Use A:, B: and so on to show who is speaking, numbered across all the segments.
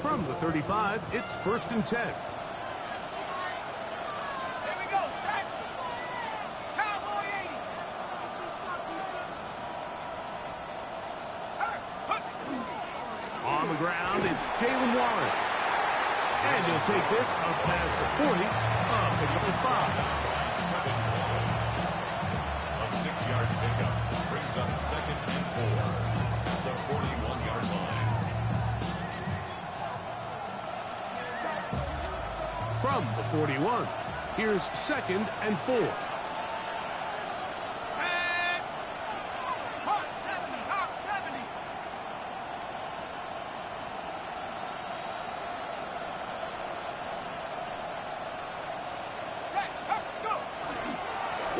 A: From the 35, it's 1st and 10. On the ground, it's Jalen Warren. And he'll take this up past the 40, pick up the 5.
B: A 6-yard pickup brings up 2nd and 4 at the 41-yard line.
A: From the 41, here's 2nd and 4.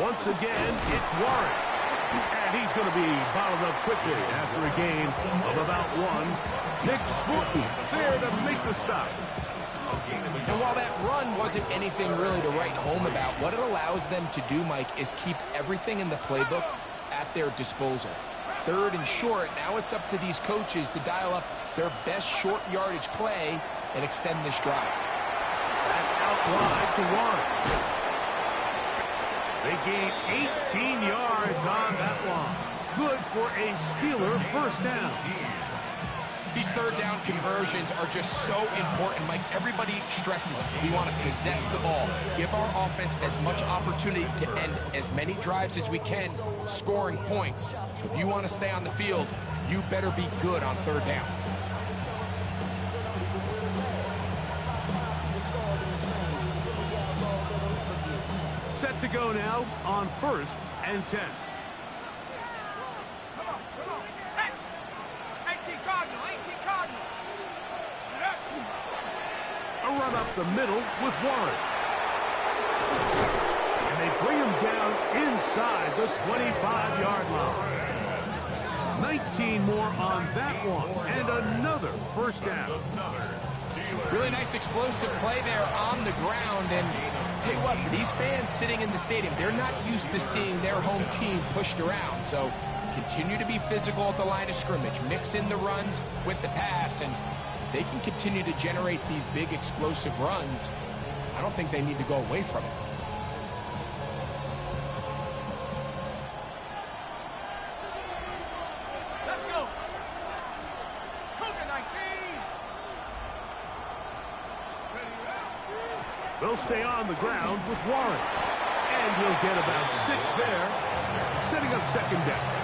A: Once again, it's Warren. And he's going to be bottled up quickly after a gain of about 1. Nick Scorton there to make the stop.
C: And while that run wasn't anything really to write home about, what it allows them to do, Mike, is keep everything in the playbook at their disposal. 3rd and short, now it's up to these coaches to dial up their best short yardage play and extend this drive.
A: That's out wide to Warren. They gain 18 yards on that one. Good for a Steeler 1st down.
C: These 3rd down conversions are just so important, Mike. Everybody stresses we want to possess the ball, give our offense as much opportunity to end as many drives as we can, scoring points. So if you want to stay on the field, you better be good on 3rd down.
A: Set to go now on 1st and 10.
D: Come on. Set. 18 Cardinal.
A: A run up the middle with Warren. And they bring him down inside the 25-yard line. 19 more on that one, and another 1st down.
C: Really nice explosive play there on the ground, and tell you what, for these fans sitting in the stadium, they're not used to seeing their home team pushed around. So continue to be physical at the line of scrimmage, mix in the runs with the pass, and they can continue to generate these big explosive runs. I don't think they need to go away from it.
D: Let's go. Cougar 19.
A: They'll stay on the ground with Warren. And he'll get about 6 there, setting up 2nd down.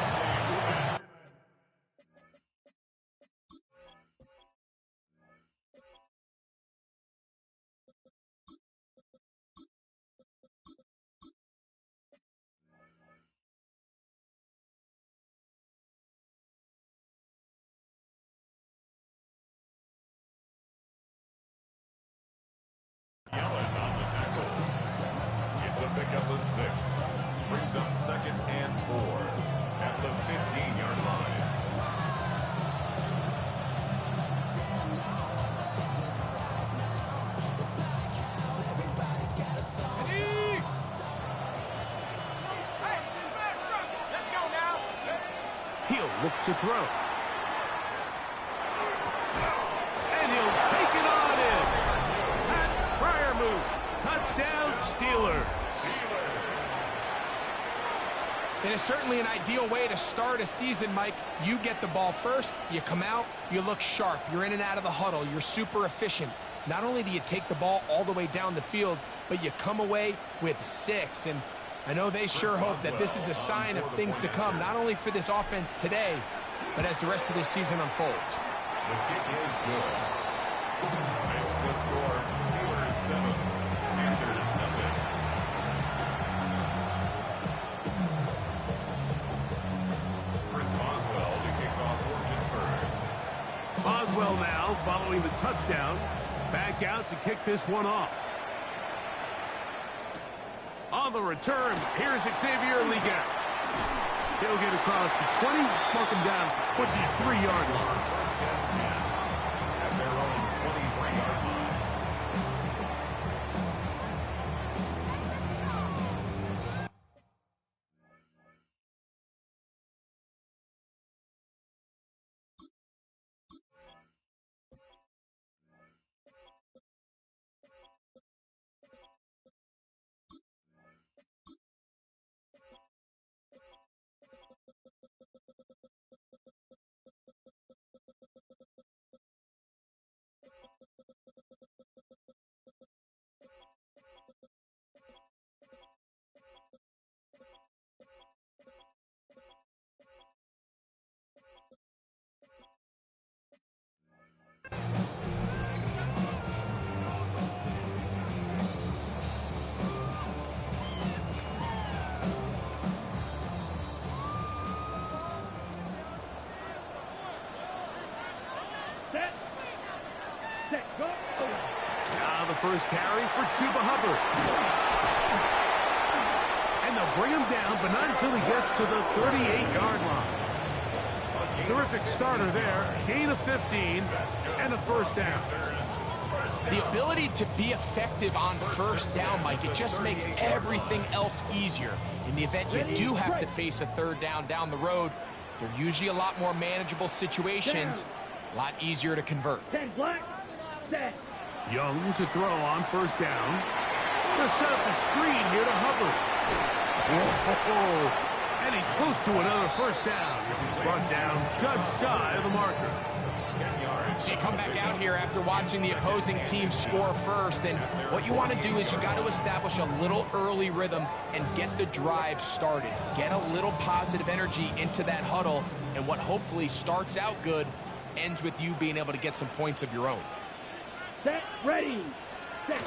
B: Yellen on the tackle. It's a pickup of 6. Brings up 2nd and 4 at the 15-yard line.
D: Let's go now.
A: He'll look to throw. And he'll take it on in. Pat Fryermuth. Touchdown, Steelers.
C: It is certainly an ideal way to start a season, Mike. You get the ball first, you come out, you look sharp, you're in and out of the huddle, you're super efficient. Not only do you take the ball all the way down the field, but you come away with 6. And I know they sure hope that this is a sign of things to come, not only for this offense today, but as the rest of this season unfolds.
B: The kick is good. Makes the score Steelers 7, Panthers 0. Chris Boswell to kick off for Pittsburgh.
A: Boswell now following the touchdown. Back out to kick this one off. On the return, here's Xavier Liga. He'll get across the 20, mark him down at the 23-yard line.
B: First and 10 at their own 23-yard line.
A: first carry for Chuba Hubbard. And they'll bring him down, but not until he gets to the 38-yard line. Terrific starter there. Gain of 15 and a first down.
C: The ability to be effective on first down, Mike, it just makes everything else easier. In the event you do have to face a third down the road, they're usually a lot more manageable situations, a lot easier to convert.
A: Young to throw on first down. They'll set up the screen here to Hubbard. And he's close to another first down as he's brought down just shy of the marker.
C: So you come back out here after watching the opposing team score first, and what you want to do is you got to establish a little early rhythm and get the drive started. Get a little positive energy into that huddle, and what hopefully starts out good ends with you being able to get some points of your own.
E: Set, ready, set.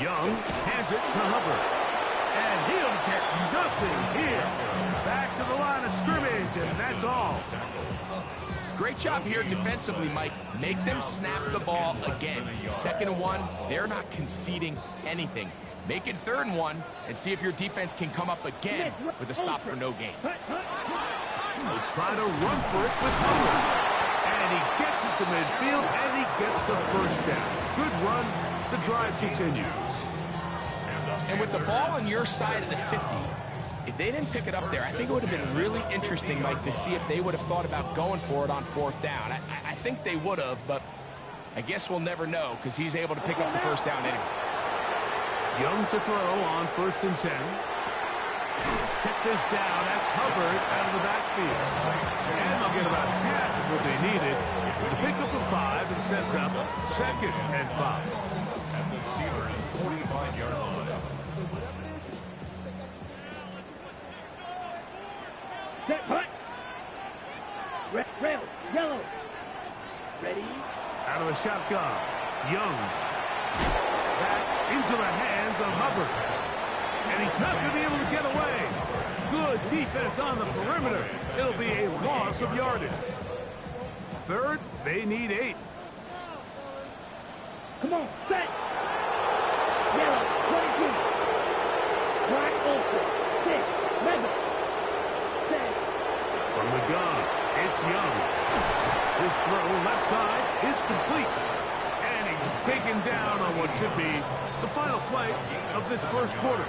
A: Young hands it to Hubbard. And he'll get nothing here. Back to the line of scrimmage, and that's all.
C: Great job here defensively, Mike. Make them snap the ball again. 2nd and 1, they're not conceding anything. Make it 3rd and 1, and see if your defense can come up again with a stop for no gain.
A: They try to run for it with Hubbard. And he gets it to midfield, and he gets the first down. Good run. The drive continues.
C: And with the ball on your side of the 50, if they didn't pick it up there, I think it would have been really interesting, Mike, to see if they would have thought about going for it on 4th down. I think they would have, but I guess we'll never know because he's able to pick up the first down anyway.
A: Young to throw on 1st and 10. Check this down. That's Hubbard out of the backfield. And they'll get about half of what they needed to pick up a 5 and sets up 2nd and 5.
B: At the Steelers' 45-yard line.
E: Set, hut. Rail, yellow. Ready.
A: Out of the shotgun. Young. Back into the hands of Hubbard. And he's not going to be able to get away. Good defense on the perimeter. It'll be a loss of yardage. 3rd, they need 8.
E: Come on, set. Yellow, 22. Black, ultra. 6, mega. Set.
A: From the gun, it's Young. His throw left side is complete. And he's taken down on what should be the final play of this first quarter.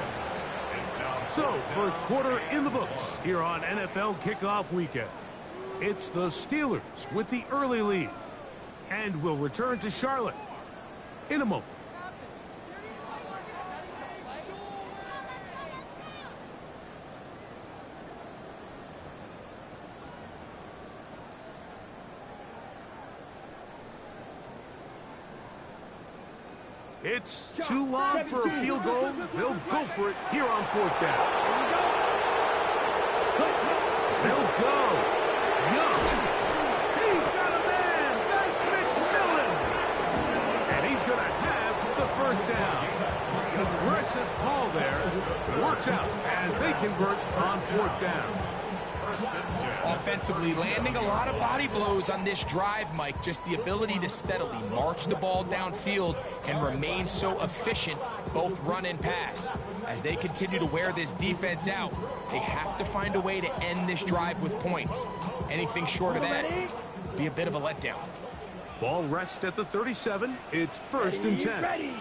A: So, first quarter in the books here on NFL Kickoff Weekend. It's the Steelers with the early lead. And we'll return to Charlotte in a moment. It's too long for a field goal. They'll go for it here on 4th down. They'll go. Young. He's got a man. That's McMillan. And he's going to have the first down. Aggressive call there. Works out as they convert on 4th down.
C: Offensively, landing a lot of body blows on this drive, Mike. Just the ability to steadily march the ball downfield and remain so efficient, both run and pass. As they continue to wear this defense out, they have to find a way to end this drive with points. Anything short of that would be a bit of a letdown.
A: Ball rests at the 37. It's 1st and 10.
E: Ready.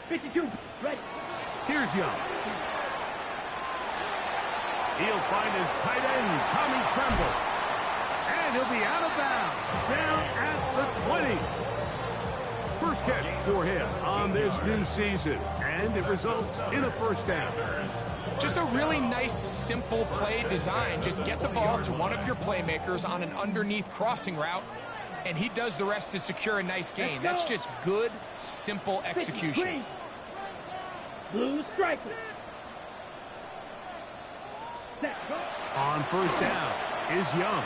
E: 52, ready.
A: Here's Young. He'll find his tight end, Tommy Tremble. And he'll be out of bounds, down at the 20. First catch for him on this new season, and it results in a first down.
C: Just a really nice, simple play design. Just get the ball to one of your playmakers on an underneath crossing route, and he does the rest to secure a nice gain. That's just good, simple execution.
E: Blue striker.
A: On 1st down is Young.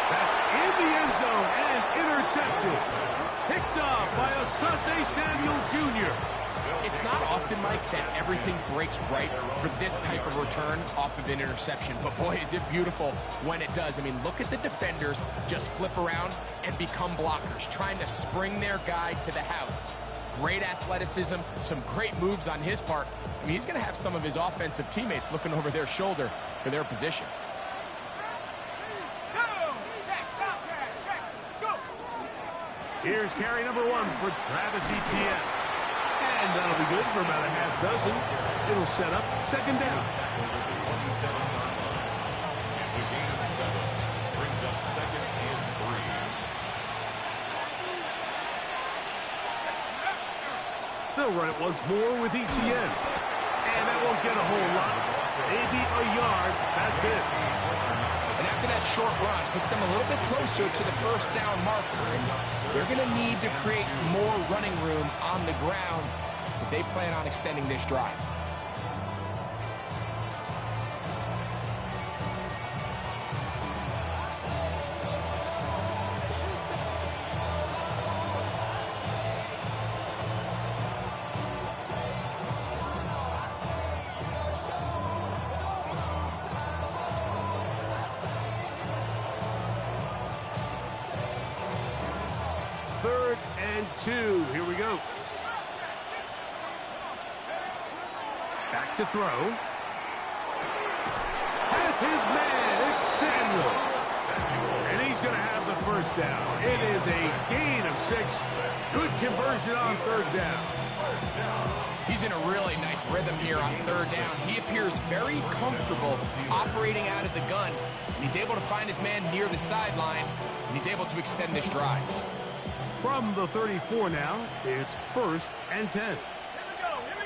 A: That's in the end zone and intercepted. Picked off by Asante Samuel Jr.
C: It's not often, Mike, that everything breaks right for this type of return off of an interception. But, boy, is it beautiful when it does. I mean, look at the defenders just flip around and become blockers, trying to spring their guy to the house. Great athleticism, some great moves on his part. I mean, he's going to have some of his offensive teammates looking over their shoulder for their position.
A: Here's carry number 1 for Travis Etienne. And that'll be good for about a half dozen. It'll set up second down.
B: It's a gain of 7. Brings up second and 3.
A: They'll run it once more with Etienne. And that won't get a whole lot. Maybe a yard. That's it.
C: And after that short run, puts them a little bit closer to the first down marker. And they're going to need to create more running room on the ground if they plan on extending this drive.
A: Third and 2. Here we go. Back to throw. Has his man. It's Samuel. And he's going to have the first down. It is a gain of 6. Good conversion on third down.
C: He's in a really nice rhythm here on third down. He appears very comfortable operating out of the gun. And he's able to find his man near the sideline. And he's able to extend this drive.
A: From the 34 now, it's first and 10.
D: Here we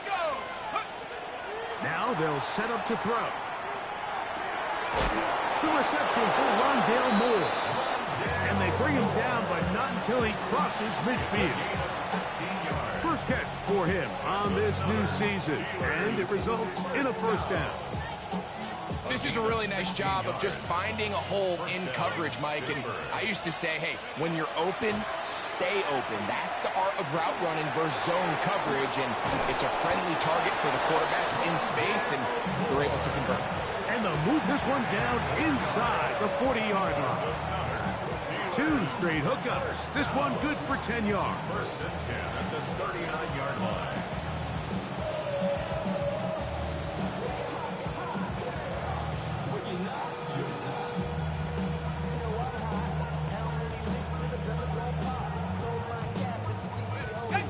D: go.
A: Now they'll set up to throw. The reception for Rondale Moore. And they bring him down, but not until he crosses midfield. First catch for him on this new season, and it results in a first down.
C: This is a really nice job of just finding a hole in coverage, Mike. And I used to say, hey, when you're open, stay open. That's the art of route running versus zone coverage. And it's a friendly target for the quarterback in space, and they're able to convert.
A: And they'll move this one down inside the 40-yard line. 2 straight hookups. This one good for 10 yards.
B: First and 10 at the 39-yard line.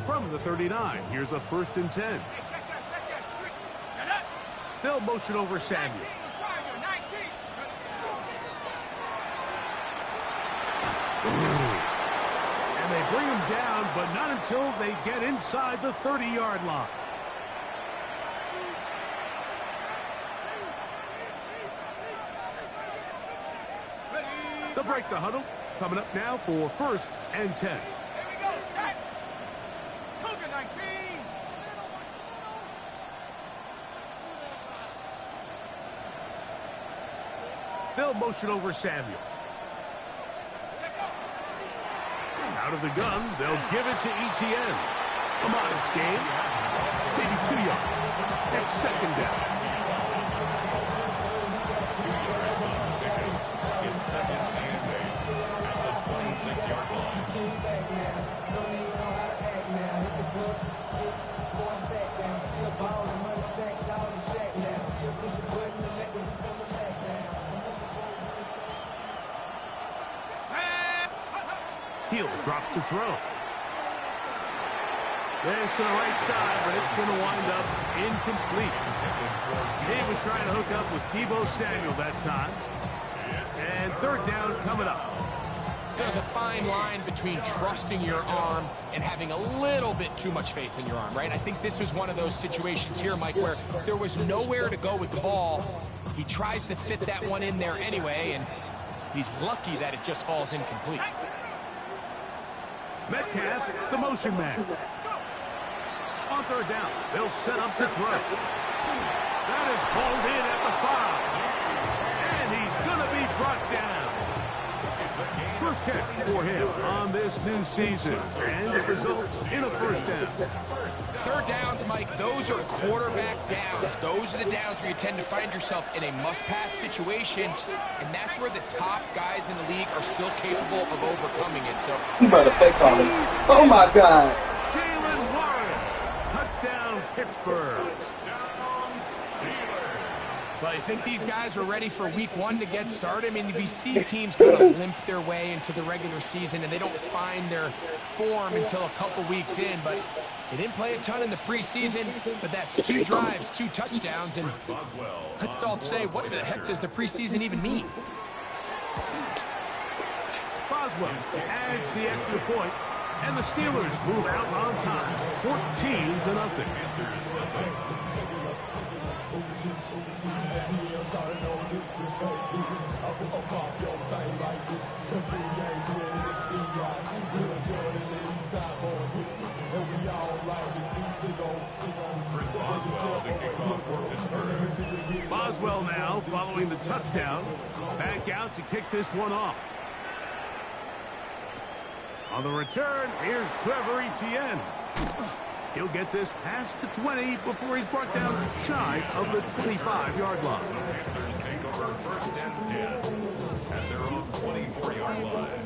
A: From the 39, here's a first and 10.
D: Check that. Street. Set up.
A: They'll motion over Samuel.
D: 19, Tiger, 19.
A: And they bring him down, but not until they get inside the 30-yard line. They'll break the huddle. Coming up now for first and 10.
D: Here we go. Set. Cougar 19.
A: They'll motion over Samuel. Out of the gun, they'll give it to Etienne. A modest gain. Maybe 2 yards. It's second down.
B: 2 yards on the pickup. It's second and 8 at the 26-yard line.
A: He'll drop to throw. There's to the right side, but it's going to wind up incomplete. He was trying to hook up with Deebo Samuel that time. And third down coming up.
C: There's a fine line between trusting your arm and having a little bit too much faith in your arm, right? I think this was one of those situations here, Mike, where there was nowhere to go with the ball. He tries to fit that one in there anyway, and he's lucky that it just falls incomplete.
A: Metcalf, the motion man. On third down, they'll set up to throw. That is pulled in at the 5. And he's going to be brought down. First catch for him on this new season, and it results in a first down.
C: Third downs, Mike, those are quarterback downs. Those are the downs where you tend to find yourself in a must-pass situation, and that's where the top guys in the league are still capable of overcoming it. So,
F: he better fake on him. Oh my God.
A: Jalen Warren, touchdown Pittsburgh.
C: but I think these guys are ready for week one to get started. I mean, we see teams kind of limp their way into the regular season, and they don't find their form until a couple weeks in, but they didn't play a ton in the preseason, but that's 2 drives, 2 touchdowns, and let's all say, what the heck does the preseason even mean?
A: Boswell adds the extra point, and the Steelers move out on time, 14-0. Boswell now following the touchdown, back out to kick this one off. On the return, here's Trevor Etienne. He'll get this past the 20 before he's brought down shy of the 25-yard line.
B: Panthers take over first and 10 at their own 24-yard line.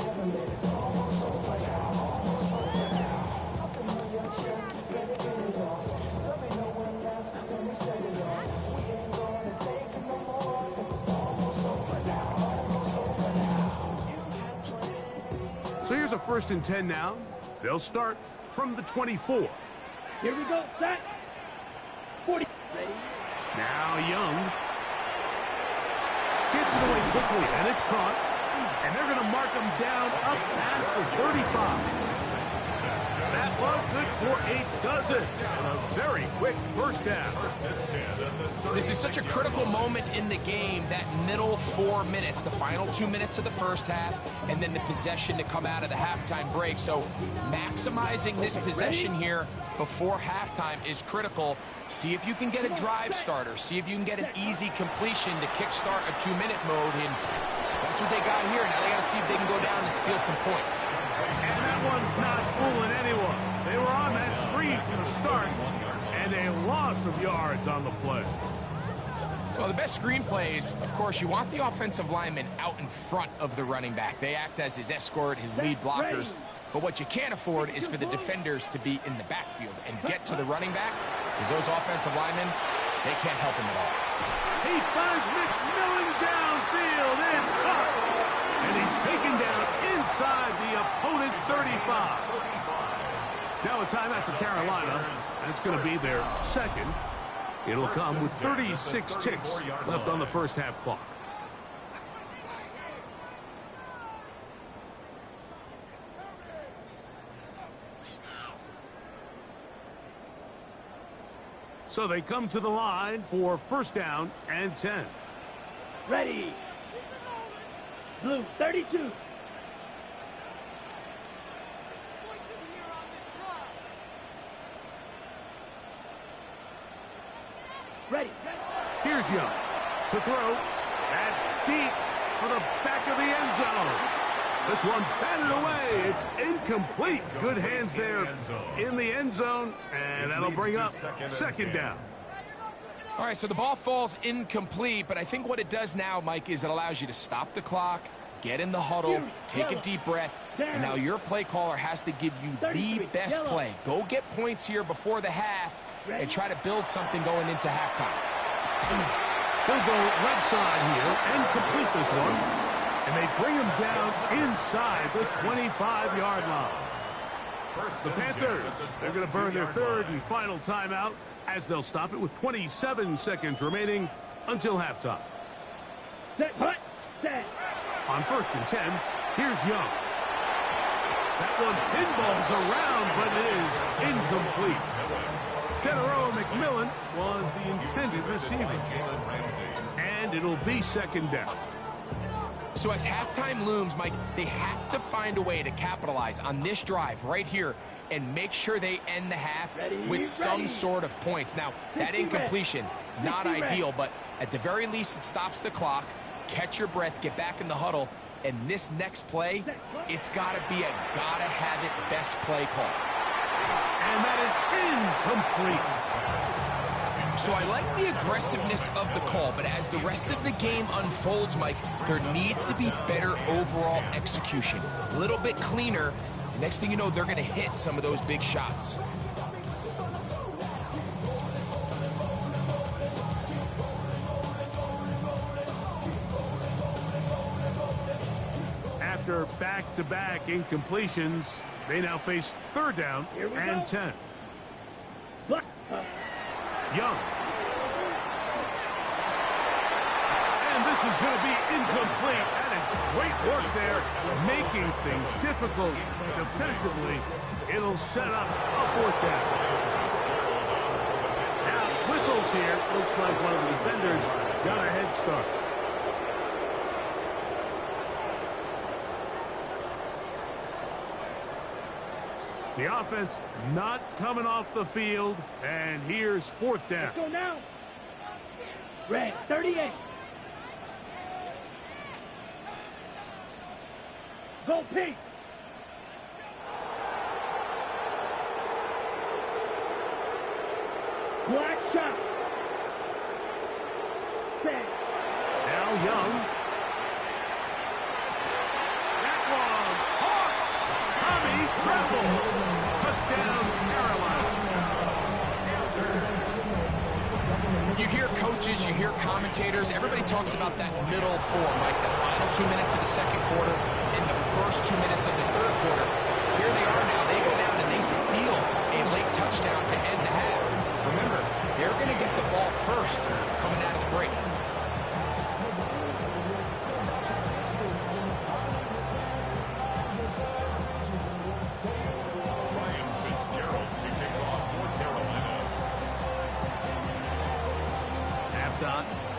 A: So here's a 1st and 10 now. They'll start from the 24.
E: Here we go, set. 40. Ready.
A: Now Young gets it away quickly, and it's caught. And they're going to mark him down up past the 35. That one good for a dozen. And a very quick first down.
C: This is such a critical moment in the game, that middle 4 minutes, the final 2 minutes of the first half, and then the possession to come out of the halftime break. So maximizing this possession here before halftime is critical. See if you can get a drive starter. See if you can get an easy completion to kickstart a 2-minute mode. And that's what they got here. Now they got to see if they can go down and steal some points.
A: And that one's not fooling anyone. They were on that screen from the start, and a loss of yards on the play.
C: Well, the best screen plays, of course, you want the offensive lineman out in front of the running back. They act as his escort, his lead blockers. But what you can't afford is for the defenders to be in the backfield and get to the running back, because those offensive linemen, they can't help him at all.
A: He finds McMillan downfield, and it's caught. And he's taken down inside the opponent's 35. Now a timeout for Carolina, and it's going to be their second. It'll come with 36 ticks left on the first half clock. So they come to the line for first down and 10.
E: Ready. Blue, 32. Ready.
A: Here's Young to throw. That's deep for the back of the end zone. This one batted away. It's incomplete. Good hands there in the end zone, and that'll bring up second down.
C: All right, so the ball falls incomplete, but I think what it does now, Mike, is it allows you to stop the clock, get in the huddle, take a deep breath, and now your play caller has to give you the best play. Go get points here before the half and try to build something going into halftime.
A: He'll go left side here and complete this one. And they bring him down inside the 25-yard line. The Panthers, they're going to burn their third and final timeout as they'll stop it with 27 seconds remaining until halftime.
E: Set, hut, set.
A: On 1st and 10, here's Young. That one pinballs around, but it is incomplete. Tenero McMillan was the intended receiver. And it'll be second down.
C: So as halftime looms, Mike, they have to find a way to capitalize on this drive right here and make sure they end the half with some sort of points. Now, that incompletion, not ideal, but at the very least, it stops the clock. Catch your breath, get back in the huddle, And this next play, it's got to be a gotta-have-it best play call.
A: And that is incomplete.
C: So I like the aggressiveness of the call, but as the rest of the game unfolds, Mike, there needs to be better overall execution. A little bit cleaner. Next thing you know, they're going to hit some of those big shots.
A: After back-to-back incompletions, they now face third down and 10. Young. And this is going to be incomplete. That is great work there, making things difficult defensively. It'll set up a fourth down. Now, whistles here. Looks like one of the defenders got a head start. The offense not coming off the field, and here's fourth down.
E: Let's go now. Red, 38. Go Pete. Black shot. Set.
A: Now Young. That one. Hawk. Tommy Tremble. Touchdown, Carolina.
C: You hear coaches, you hear commentators, everybody talks about that middle four, like the final 2 minutes of the second quarter and the first 2 minutes of the third quarter. Here they are now. They go down and they steal a late touchdown to end the half. Remember, they're going to get the ball first coming out of the break.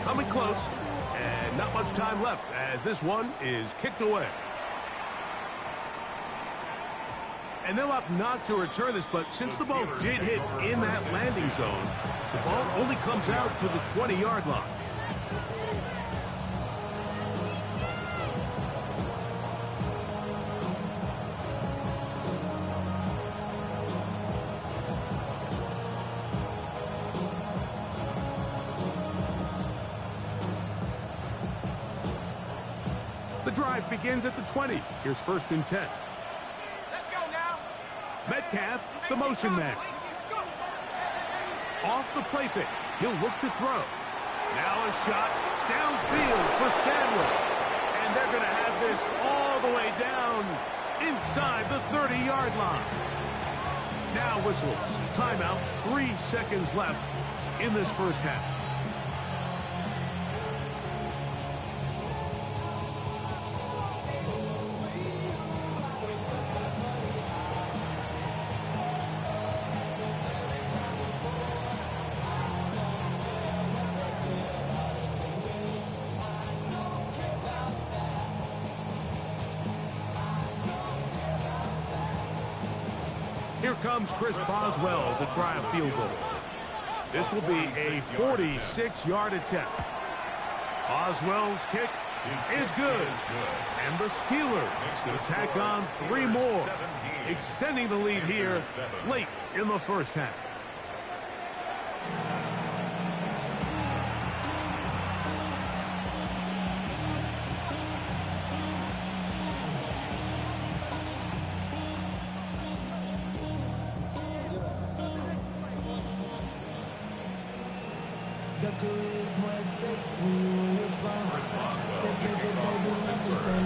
A: Coming close, and not much time left as this one is kicked away. And they'll opt not to return this, but since the ball did hit in that landing zone, the ball only comes out to the 20-yard line. The drive begins at the 20. Here's first and 10.
D: Let's go now.
A: Metcalf, the motion man. Off the play fake. He'll look to throw. Now a shot downfield for Samuel. And they're going to have this all the way down inside the 30-yard line. Now whistles. Timeout. 3 seconds left in this first half. Here comes Chris Boswell to try a field goal. This will be a 46-yard attempt. Boswell's kick is good. And the Steelers will tack on 3 more, extending the lead here late in the first half.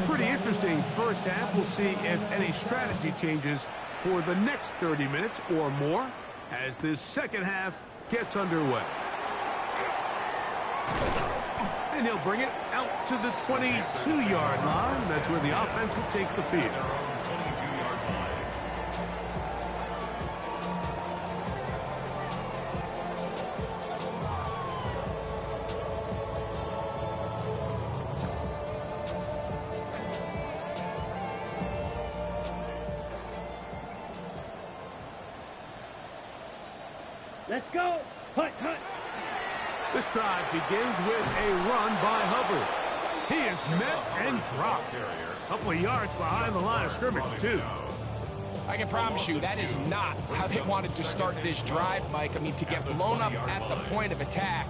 A: Pretty interesting first half. We'll see if any strategy changes for the next 30 minutes or more as this second half gets underway. And he'll bring it out to the 22-yard line. That's where the offense will take the field.
E: Let's go. Hut, hut.
A: This drive begins with a run by Hubbard. He is met and dropped. A couple of yards behind the line of scrimmage, too.
C: I can promise you that is not how they wanted to start this drive, Mike. I mean, to get blown up at the point of attack,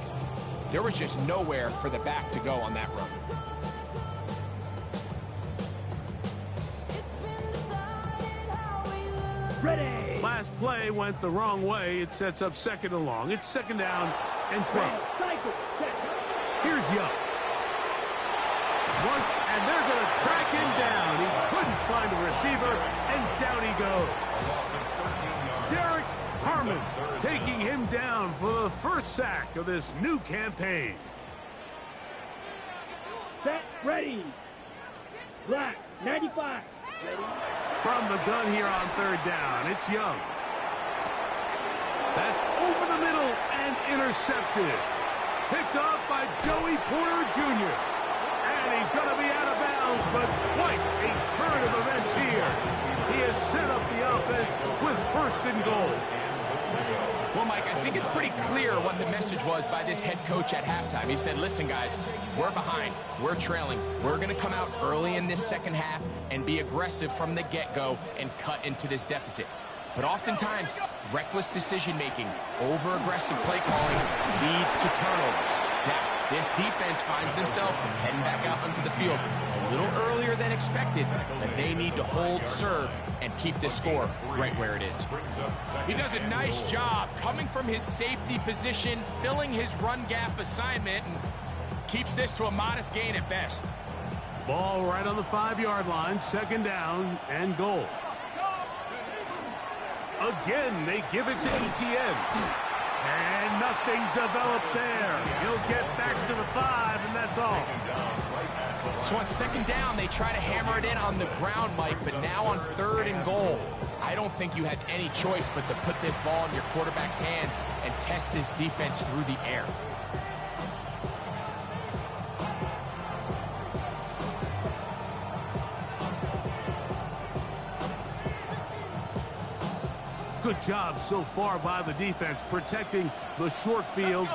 C: there was just nowhere for the back to go on that run.
E: Ready.
A: Last play went the wrong way. It sets up second and long. It's second down and 12.
E: Cycle. Set.
A: Here's Young. And they're going to track him down. He couldn't find a receiver, and down he goes. Derek Harmon taking him down for the first sack of this new campaign.
E: Set. Ready. Black. 95. Ready.
A: From the gun here on third down, it's Young. That's over the middle and intercepted. Picked off by Joey Porter Jr. And he's going to be out of bounds, but quite a turn of events here. He has set up the offense with first and goal.
C: Well, Mike, I think it's pretty clear what the message was by this head coach at halftime. He said, listen, guys, we're behind. We're trailing. We're going to come out early in this second half and be aggressive from the get-go and cut into this deficit. But oftentimes, reckless decision-making, over-aggressive play calling leads to turnovers. Now, this defense finds themselves heading back out onto the field a little earlier than expected, but they need to hold serve and keep this score right where it is. He does a nice job coming from his safety position, filling his run gap assignment, and keeps this to a modest gain at best.
A: Ball right on the 5-yard line, second down and goal. Again, they give it to Etienne. And nothing developed there. He'll get back to the 5, and that's all.
C: So on second down, they try to hammer it in on the ground, Mike, but now on third and goal, I don't think you had any choice but to put this ball in your quarterback's hands and test this defense through the air.
A: Good job so far by the defense protecting the short field.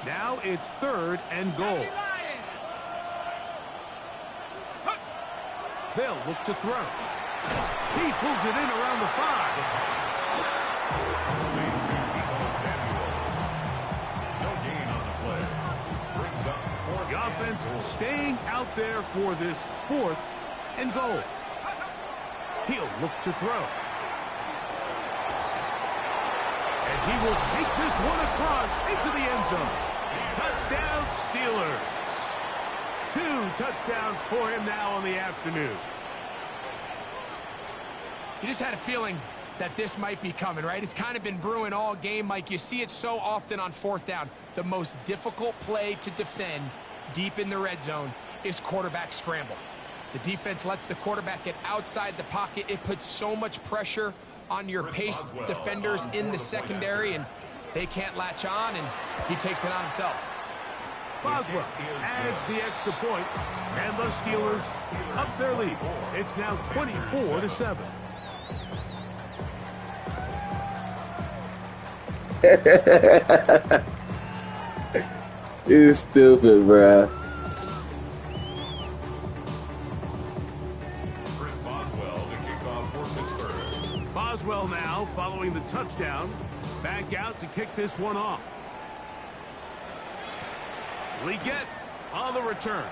A: Now it's third and goal. They'll look to throw. He pulls it in around the 5. The offense staying out there for this fourth and goal. He'll look to throw. He will take this one across into the end zone. Touchdown, Steelers. 2 touchdowns for him now on the afternoon.
C: You just had a feeling that this might be coming, right? It's kind of been brewing all game, Mike. You see it so often on fourth down. The most difficult play to defend deep in the red zone is quarterback scramble. The defense lets the quarterback get outside the pocket. It puts so much pressure on your paced defenders in the secondary, and they can't latch on, and he takes it on himself.
A: Boswell adds the extra point, and the Steelers up their lead. It's now 24-7.
F: You stupid, bruh.
A: Boswell now, following the touchdown, back out to kick this one off. Leggett on the return.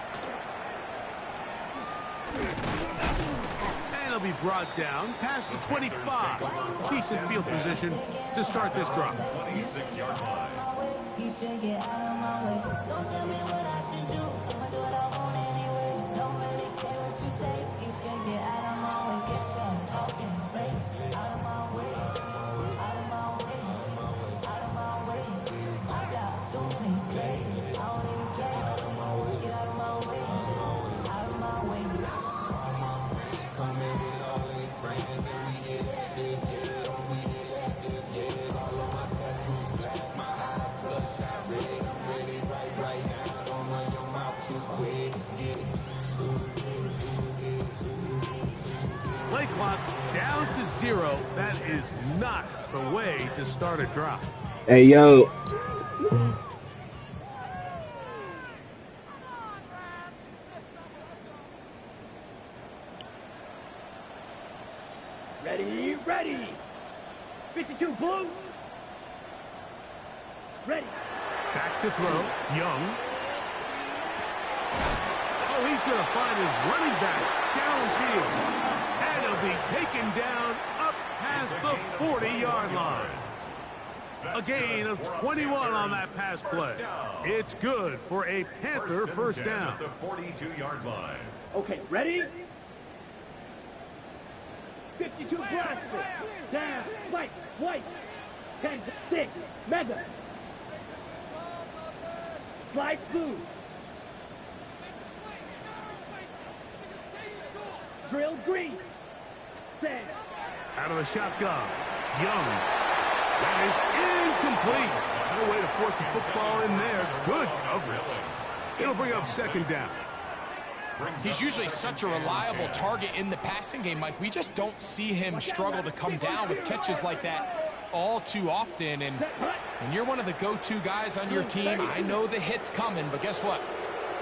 A: And he'll be brought down past the 25. Decent field position to start this drive.
B: 26-yard line.
A: Play clock down to 0. That is not the way to start a drive.
F: Hey, yo.
E: Ready. 52 blue. Ready.
A: Back to throw. Young. Oh, he's going to find his running back downfield. And he'll be taken down up past the 40-yard line. A gain of 21 on that pass play. It's good for a Panther first down.
B: At the 42-yard line.
E: Okay, ready? 52 blaster. Down. White. White. 10 6. Mega. Slide blue. Drill green. Sand.
A: Out of the shotgun. Young. That is incomplete. No way to force the football in there. Good coverage. It'll bring up second down.
C: He's usually such a reliable target in the passing game, Mike. We just don't see him struggle to come down with catches like that all too often. And when you're one of the go-to guys on your team, I know the hit's coming, but guess what?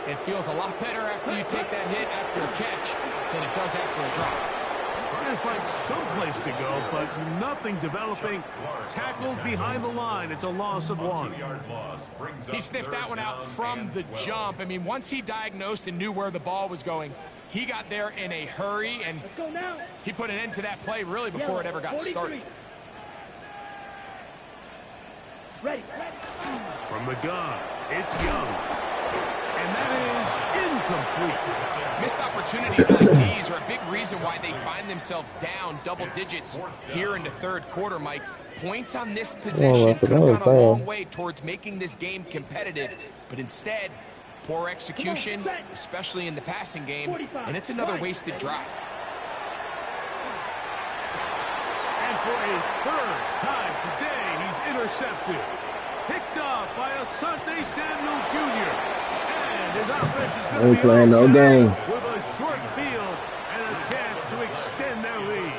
C: It feels a lot better after you take that hit after a catch than it does after a drop.
A: Trying to find some place to go, but nothing developing. Tackled behind the line. It's a loss of 1.
C: He sniffed that one out from the jump. I mean, once he diagnosed and knew where the ball was going, he got there in a hurry, and he put an end to that play really before it ever got started.
E: Ready.
A: From the gun, it's Young. And that is incomplete.
C: Missed opportunities like these are a big reason why they find themselves down double digits here in the third quarter, Mike. Points on this possession could have gone a long way towards making this game competitive, but instead, poor execution, especially in the passing game, and it's another wasted drive.
A: And for a third time today, he's intercepted. Picked off by Asante Samuel Jr. And his offense is going to be
F: playing no game
A: with a short field and a chance to extend their lead.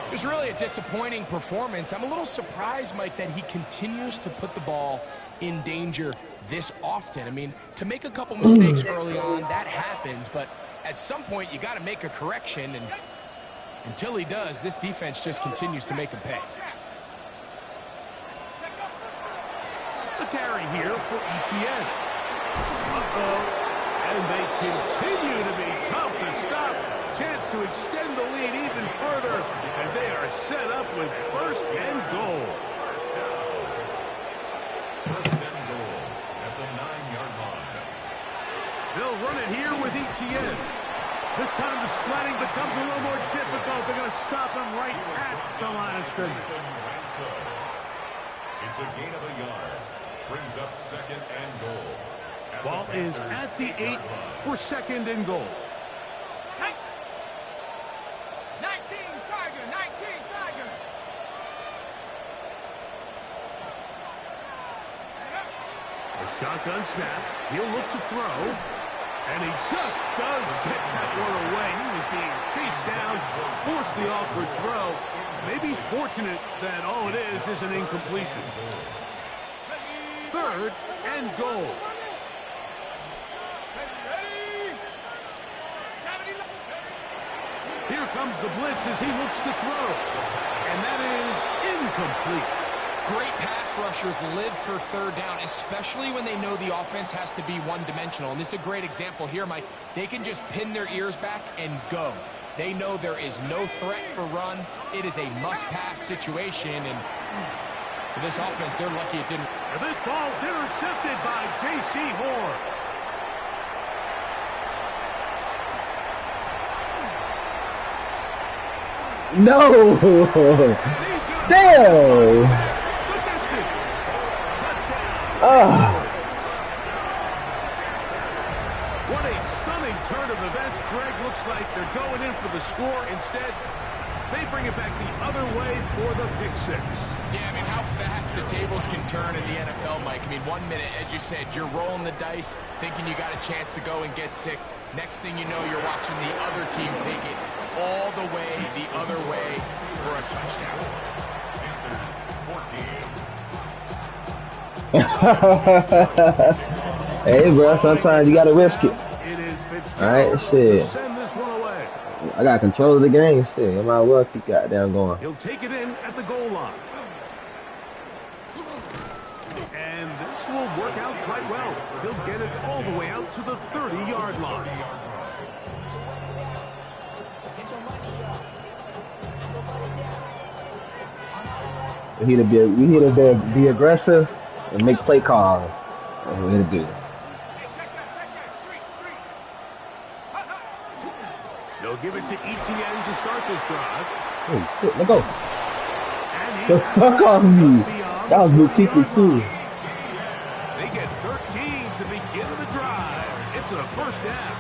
C: It was really a disappointing performance. I'm a little surprised, Mike, that he continues to put the ball in danger this often. I mean, to make a couple mistakes early on, that happens, but at some point you got to make a correction, and until he does, this defense just continues to make him pay.
A: The carry here for ETN. Uh-oh. And they continue to be tough to stop. Chance to extend the lead even further as they are set up with first and goal.
B: First and goal at the 9-yard line.
A: They'll run it here with ETN. This time the sledding becomes a little more difficult. They're going to stop him right at the line of scrimmage.
B: It's a gain of a yard. Brings up second and goal.
A: Ball is at the 8 for second and goal.
D: 19 Tiger, 19 Tiger.
A: A shotgun snap. He'll look to throw. And he just does get that one away. He was being chased down, forced the awkward throw. Maybe he's fortunate that all it is an incompletion. Third and goal. Here comes the blitz as he looks to throw. And that is incomplete.
C: Great pass rushers live for third down, especially when they know the offense has to be one-dimensional. And this is a great example here, Mike. They can just pin their ears back and go. They know there is no threat for run. It is a must-pass situation, and for this offense, they're lucky it didn't.
A: And this ball is intercepted by J.C. Horn.
F: No! Damn!
A: What a stunning turn of events. Greg, looks like they're going in for the score. Instead, they bring it back the other way for the pick six.
C: Yeah, I mean, how fast the tables can turn in the NFL, Mike. I mean, 1 minute, as you said, you're rolling the dice, thinking you got a chance to go and get 6. Next thing you know, you're watching the other team take it all the way the other way for a touchdown.
B: Panthers 14.
F: Hey, bro, sometimes you gotta risk it.
A: It is
F: All right,
A: Fitzgerald
F: shit.
A: to send this one away.
F: I got control of the game. Shit, I might as well keep goddamn going.
A: He'll take it in at the goal line. And this will work out quite well. He'll get it all the way out to the 30-yard line.
F: We need to be aggressive and make play calls. That's what we need to do.
A: They'll give it to ETN to start this drive.
F: Hey, shit, let go. The fuck off me. That was Boutique too.
A: They get 13 to begin the drive. It's a first down.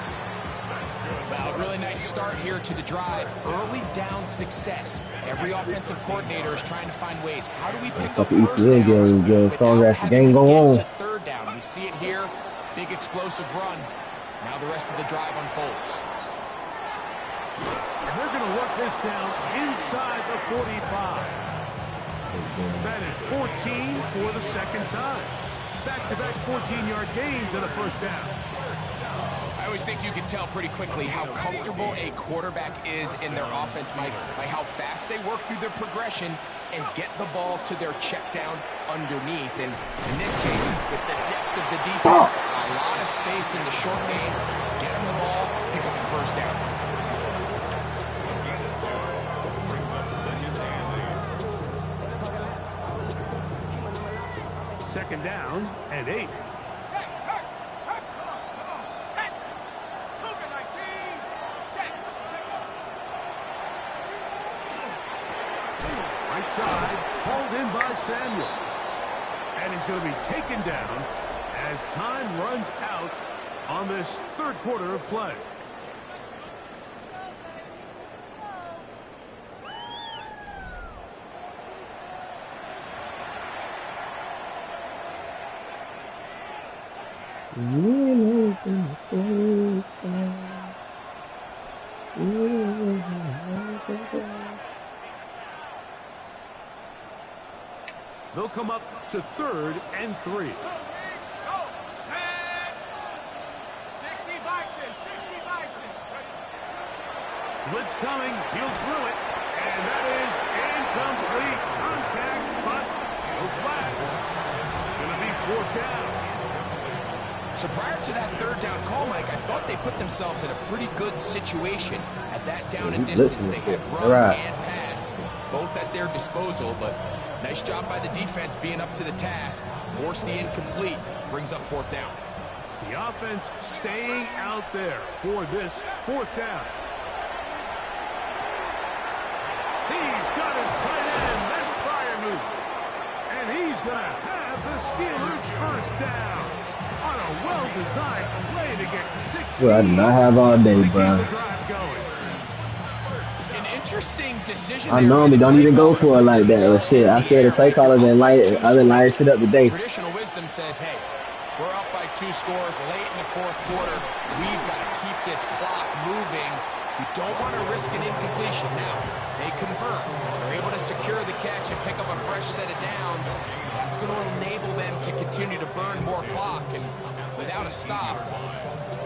C: Well, really nice start here to the drive. Early down success. Every offensive coordinator is trying to find ways. How do we pick up first downs
F: get stronger as the game go on?
C: To third down? We see it here. Big explosive run. Now the rest of the drive unfolds.
A: And they're going to work this down inside the 45. That is 14 for the second time. Back-to-back 14-yard gains and a first down.
C: I always think you can tell pretty quickly how comfortable a quarterback is in their offense, Mike, by how fast they work through their progression and get the ball to their check down underneath. And in this case, with the depth of the defense, a lot of space in the short game, get them the ball, pick up the first down.
A: Second down and 8. Right side, hauled in by Samuel. And he's going to be taken down as time runs out on this third quarter of play. They'll come up to 3rd and 3.
D: Go, set. 60 Bison, 60 Bison.
A: Blitz coming, he'll throw it, and that is incomplete. Contact, but no flags. Going to be 4th down.
C: So prior to that third down call, Mike, I thought they put themselves in a pretty good situation at that down and distance. They had run and pass, both at their disposal, but nice job by the defense being up to the task. Force the incomplete, brings up 4th down.
A: The offense staying out there for this 4th down. He's got his tight end. That's Freiermuth. And he's going to have the Steelers first down on a well-designed play to get 6.
F: Well, I did not have all day, bro.
C: An interesting decision.
F: I normally don't even go for it like that. But shit, I said the play callers been I've been lighting shit up today.
C: Traditional wisdom says, hey, we're up by 2 scores late in the 4th quarter. We've got to keep this clock moving. We don't want to risk an incompletion. Now, they convert. They're able to secure the catch and pick up a fresh set of downs. That's going to enable them to continue to burn more clock. And without a stop,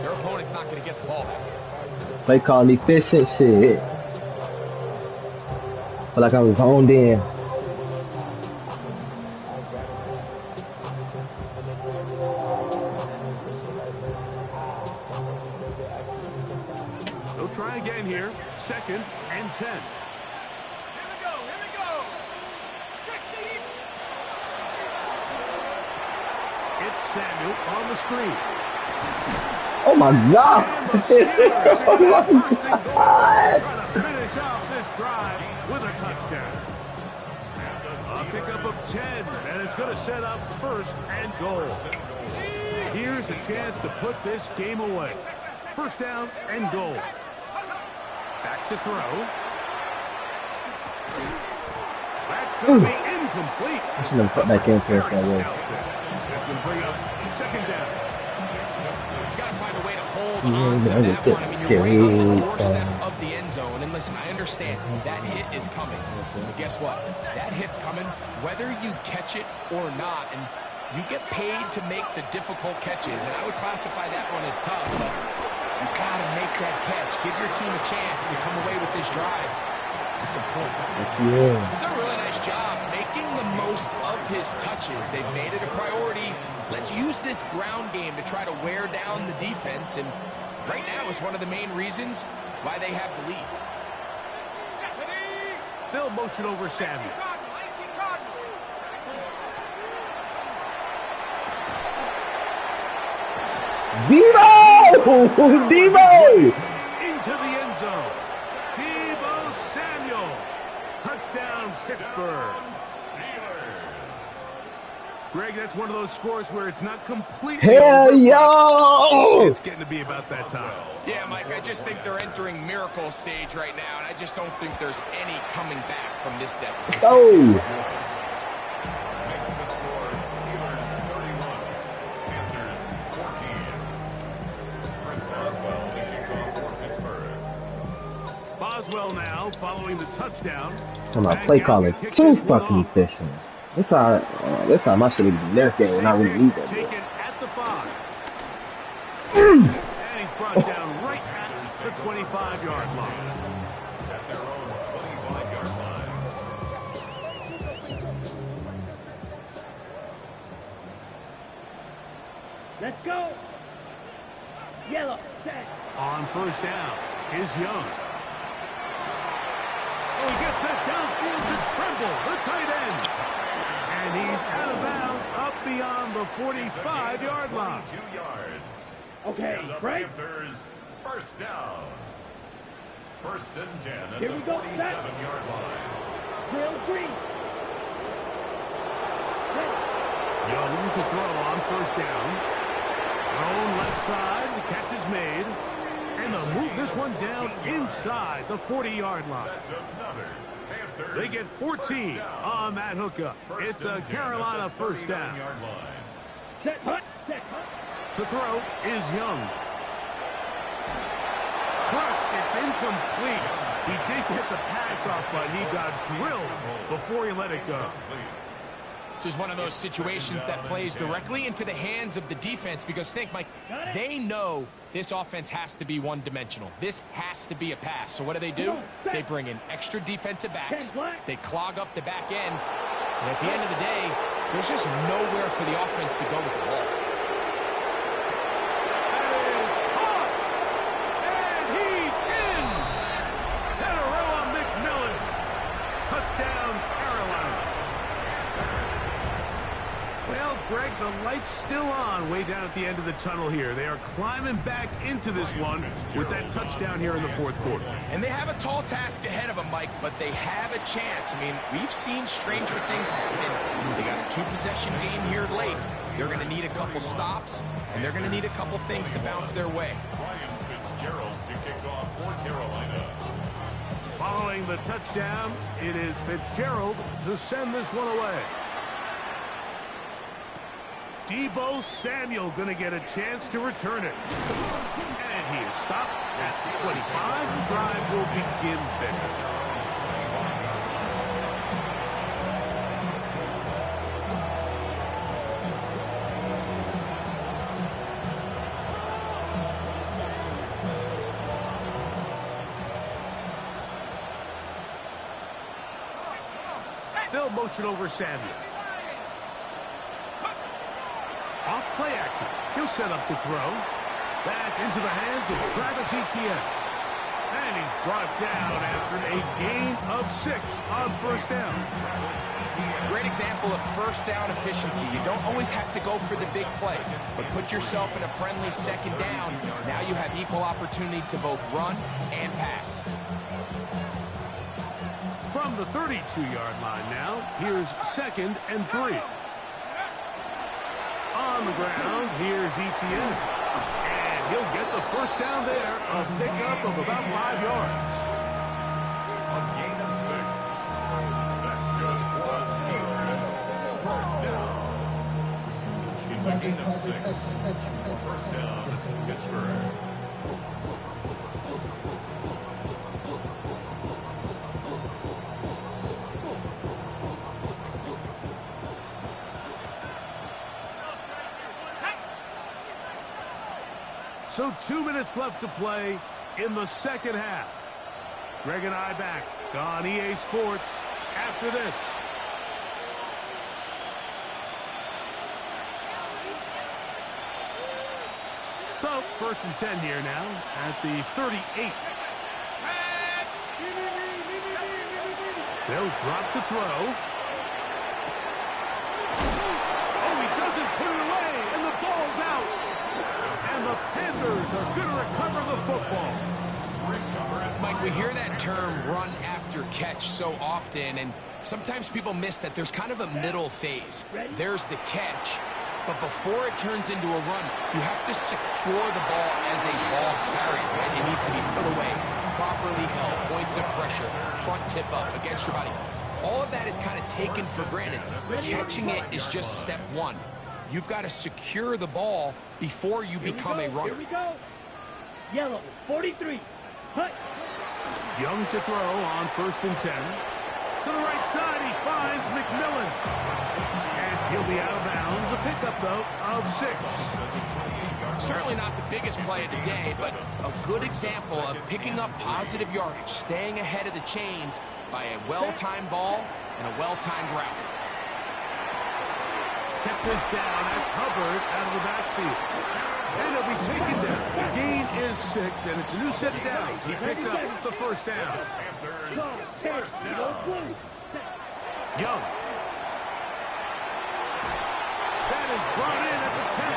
C: their opponent's not going to get the ball back.
F: Play call efficient shit. Feel like I was zoned in.
A: They'll try again here. 2nd and 10.
D: Here we go. 60.
A: It's Samuel on the screen.
F: Oh my god!
A: And the Steelers
F: Oh my
A: first and goal,
F: god!
A: trying to finish off this drive with a touchdown. A pickup of 10, and it's going to set up 1st and goal. Here's a chance to put this game away. 1st down and goal. Back to throw. That's going to be incomplete.
F: I should have put back in first that way.
A: That's going to bring up 2nd down.
C: He's got to find a way to hold on to that one. I mean, you're right on the doorstep of the end zone. And listen, I understand that hit is coming. But guess what? That hit's coming whether you catch it or not. And you get paid to make the difficult catches. And I would classify that one as tough. But You got to make that catch. Give your team a chance to come away with this drive and some points.
F: Yeah.
C: He's done a really nice job making the most of his touches. They've made it a priority. Let's use this ground game to try to wear down the defense, and right now is one of the main reasons why they have the lead.
A: They'll motion over Samuel.
F: Debo! Debo!
A: Into the end zone. Debo Samuel. Touchdown, Pittsburgh. Greg, that's one of those scores where it's not completely
F: Hell
A: over,
F: yo!
A: it's getting to be about that time.
C: Yeah, Mike, I just think they're entering miracle stage right now, and I just don't think there's any coming back from this deficit.
F: Oh!
B: Makes the score Steelers 31, Panthers 14. Chris Boswell, the kickoff for Pittsburgh.
A: Boswell now following the touchdown.
F: Come on, play calling too fucking efficient. This how my shit is the next game when I really need that.
A: Taken at the 5. And he's brought down right at the 25-yard line.
B: At their own 25-yard line.
E: Let's go. Yellow, set.
A: On first down is Young. Oh, he gets that downfield to Tremble, the tight end. And he's out of bounds up beyond the 45-yard line.
B: 2 yards.
E: Okay,
B: And the
E: right?
B: Panthers first down. First and 10 at
E: Here
B: the
E: we go,
B: 47-yard line.
E: Drill green.
A: Young to throw on first down. Thrown left side, the catch is made. And they'll move this one down inside the 40-yard line.
B: That's another Panthers.
A: They get 14 on that hookup. It's a Carolina first down.
B: Yard line.
E: Set, hut, set, hut.
A: To throw is Young. Crushed, it's incomplete. He did get the pass off, but he got drilled before he let it go.
C: This is one of those situations that plays directly into the hands of the defense because think, Mike, they know this offense has to be one-dimensional. This has to be a pass. So what do? They bring in extra defensive backs. They clog up the back end. And at the end of the day, there's just nowhere for the offense to go with the ball.
A: That is hot. And he's in. Teteroa McMillan. Touchdown, Carolina. Well, Greg, the light's still on way down at the end of the tunnel here. They are climbing back into this one with that touchdown here in the fourth quarter.
C: And they have a tall task ahead of them, Mike, but they have a chance. I mean, we've seen stranger things happen. They got a 2-possession game here late. They're going to need a couple stops, and they're going to need a couple things to bounce their way.
B: Ryan Fitzgerald to kick off for Carolina.
A: Following the touchdown, it is Fitzgerald to send this one away. Debo Samuel going to get a chance to return it. And he is stopped at the 25. The drive will begin there. They'll motion over Samuel. Off play action. He'll set up to throw. That's into the hands of Travis Etienne. And he's brought down after a gain of 6 on first down.
C: Great example of first down efficiency. You don't always have to go for the big play, but put yourself in a friendly second down. Now you have equal opportunity to both run and pass.
A: From the 32-yard line now, here's 2nd and 3. On the ground, here's Etienne. And he'll get the first down there, a pickup of about 5 yards.
B: A gain of 6. That's good for the Steelers. First down. It's a gain of 6. First down, Pittsburgh.
A: So 2 minutes left to play in the second half. Greg and I back on EA Sports after this. So, 1st and 10 here now at the 38. They'll drop to throw. Oh, he doesn't put it away, and the ball's out. And the Panthers are going to recover the football.
C: Mike, we hear that term run after catch so often, and sometimes people miss that there's kind of a middle phase. There's the catch, but before it turns into a run, you have to secure the ball as a ball carrier, right? It needs to be put away, properly held, points of pressure, front tip up against your body. All of that is kind of taken for granted. Catching it is just step one. You've got to secure the ball before you become a runner.
E: Here we go. Yellow, 43. Hut.
A: Young to throw on 1st and 10. To the right side, he finds McMillan. And he'll be out of bounds. A pickup, though, of 6.
C: Certainly not the biggest play of the day, but a good example of picking up positive yardage, staying ahead of the chains by a well-timed ball and a well-timed route.
A: Kept this down. That's Hubbard out of the backfield. And he'll be taken down. The gain is 6, and it's a new set of downs. He picks up the 1st down. Young. That is brought in at the 10.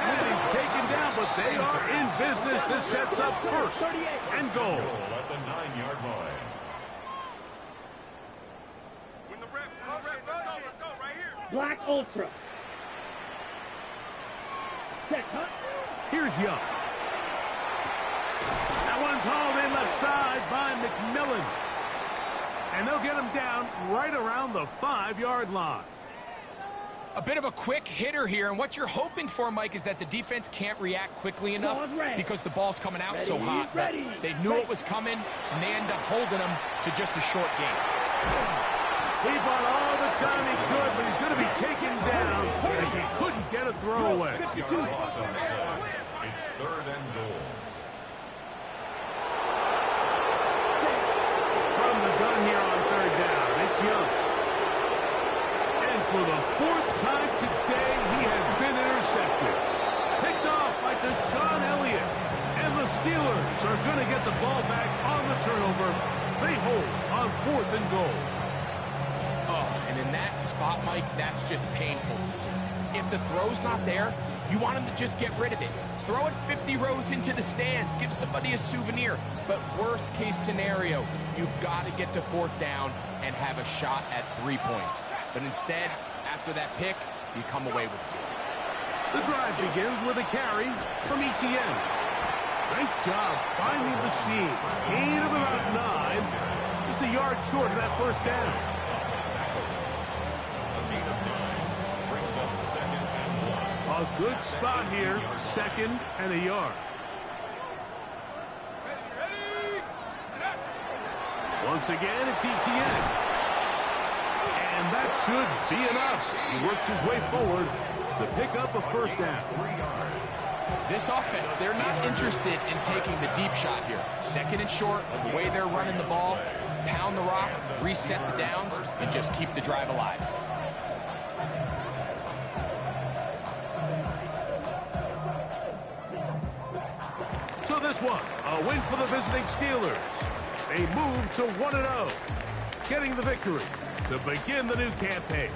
A: And he's taken down, but they are in business. This sets up 1st and goal.
B: At the 9-yard line.
D: When the ref, let's go right here.
E: Black Ultra. Set, huh?
A: Here's Young. That one's hauled in left side by McMillan. And they'll get him down right around the 5-yard line.
C: A bit of a quick hitter here, and what you're hoping for, Mike, is that the defense can't react quickly enough because the ball's coming out so hot. They knew it was coming, and they end up holding them to just a short gain.
A: He bought all the time he could, but he's going to be taken down as he couldn't get a throwaway.
B: It's 3rd and goal.
A: From the gun here on 3rd down, it's Young. And for the 4th time today, he has been intercepted. Picked off by Deshaun Elliott. And the Steelers are going to get the ball back on the turnover. They hold on 4th and goal.
C: And in that spot, Mike, that's just painful to see. If the throw's not there, you want him to just get rid of it. Throw it 50 rows into the stands. Give somebody a souvenir. But worst case scenario, you've got to get to 4th down and have a shot at 3 points. But instead, after that pick, you come away with 0.
A: The drive begins with a carry from Etienne. Nice job finding the seam. Gain of about 9. Just a yard short of that 1st down. A good spot here, 2nd and a yard. Once again, it's Etienne. And that should be enough. He works his way forward to pick up a 1st down.
C: This offense, they're not interested in taking the deep shot here. 2nd and short, the way they're running the ball, pound the rock, reset the downs, and just keep the drive alive.
A: So this one, a win for the visiting Steelers. They move to 1-0, getting the victory to begin the new campaign.